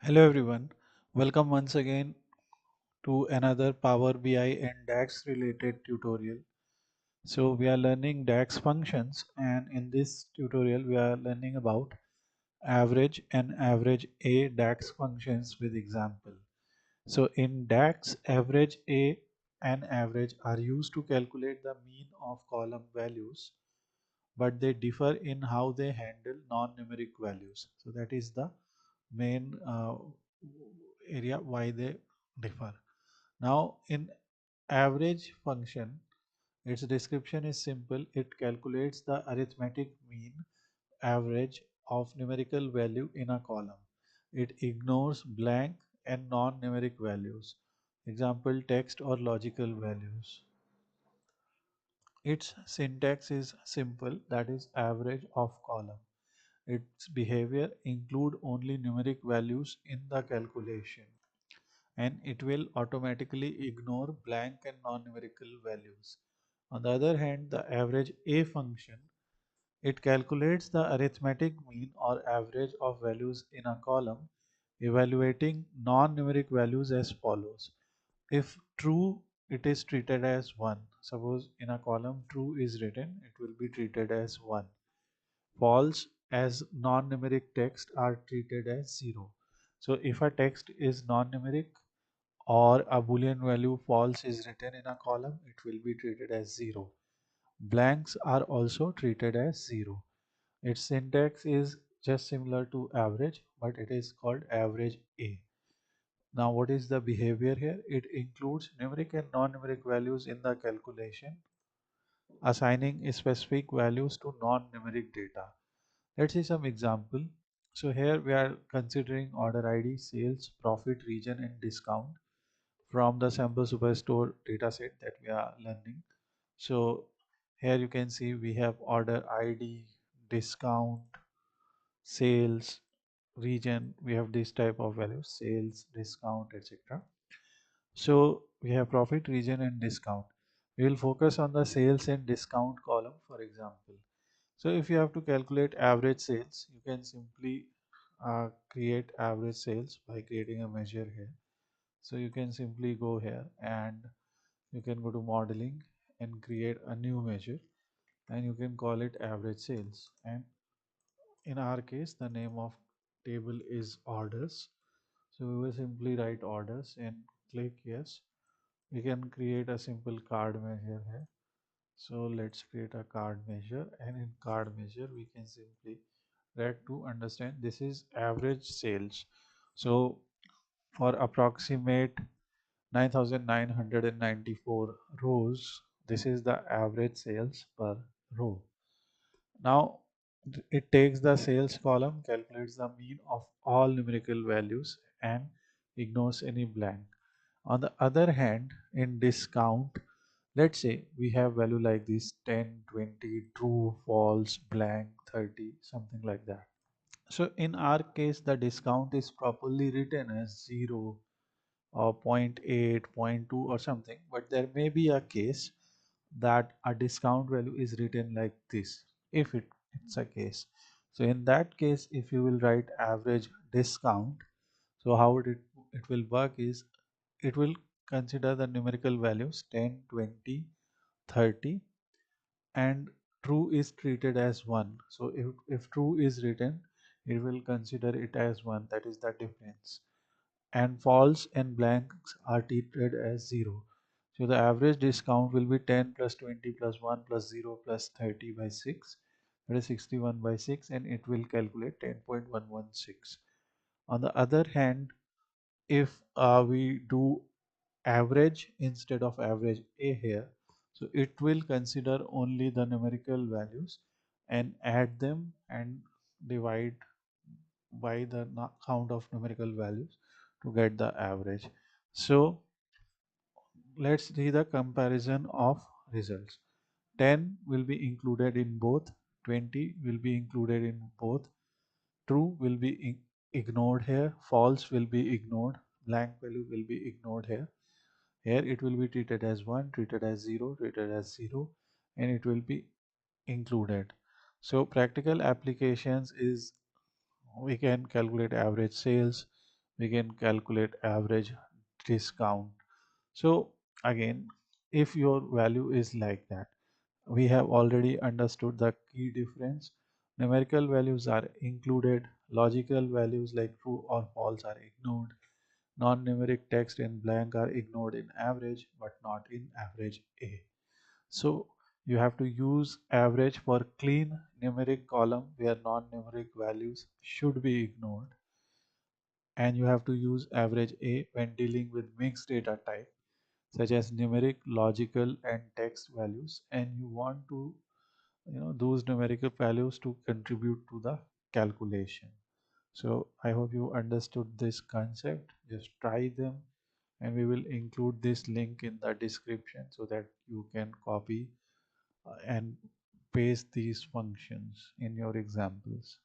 Hello everyone, welcome once again to another Power BI and DAX related tutorial. So we are learning DAX functions, and in this tutorial we are learning about average and average A DAX functions with example. So in DAX, average A and average are used to calculate the mean of column values, but they differ in how they handle non-numeric values. So that is the main area why they differ. Now in average function, its description is simple. It calculates the arithmetic mean average of numerical value in a column. It ignores blank and non-numeric values, example text or logical values. Its syntax is simple, that is average of column. Its behavior include only numeric values in the calculation, and it will automatically ignore blank and non-numerical values. On the other hand, the average A function, it calculates the arithmetic mean or average of values in a column, evaluating non-numeric values as follows. If true, it is treated as 1. Suppose in a column true is written, it will be treated as 1. False as non-numeric text are treated as 0. So if a text is non-numeric or a boolean value false is written in a column, it will be treated as 0. Blanks are also treated as 0. Its syntax is just similar to average, but it is called average A. Now what is the behavior here? It includes numeric and non-numeric values in the calculation, assigning specific values to non-numeric data. Let's see some example. So here we are considering order ID, sales, profit, region and discount from the sample superstore dataset that we are learning. So here you can see we have order ID, discount, sales, region. We have this type of values, sales, discount, etc. So we have profit, region and discount. We will focus on the sales and discount column, for example. So if you have to calculate average sales, you can simply create average sales by creating a measure here. So you can simply go here and you can go to modeling and create a new measure, and you can call it average sales. And in our case, the name of table is orders. So we will simply write orders and click yes. We can create a simple card measure here. So let's create a card measure, and in card measure we can simply write to understand this is average sales. So for approximate 9,994 rows, this is the average sales per row. Now it takes the sales column, calculates the mean of all numerical values and ignores any blank. On the other hand, in discount, let's say we have value like this 10, 20, true, false, blank, 30, something like that. So in our case, the discount is properly written as 0 or zero point 0.8, zero point 0.2 or something, but there may be a case that a discount value is written like this, if it's a case. So in that case, if you will write average discount, so how it will work is it will consider the numerical values 10, 20, 30, and true is treated as 1. So if true is written, it will consider it as 1, that is the difference, and false and blanks are treated as 0. So the average discount will be 10 plus 20 plus 1 plus 0 plus 30 by 6, that is 61 by 6, and it will calculate 10.116. On the other hand, if we do average instead of average A here, so it will consider only the numerical values and add them and divide by the count of numerical values to get the average. So let's see the comparison of results. 10 will be included in both, 20 will be included in both, true will be ignored here, false will be ignored, blank value will be ignored here. Here it will be treated as 1, treated as 0, treated as 0, and it will be included. So practical applications is we can calculate average sales, we can calculate average discount. So again, if your value is like that, we have already understood the key difference. Numerical values are included, logical values like true or false are ignored, non-numeric text in blank are ignored in average but not in average A. So you have to use average for clean numeric column where non-numeric values should be ignored, and you have to use average A when dealing with mixed data type such as numeric, logical and text values, and you want to those numerical values to contribute to the calculation. So I hope you understood this concept. Just try them, and we will include this link in the description so that you can copy and paste these functions in your examples.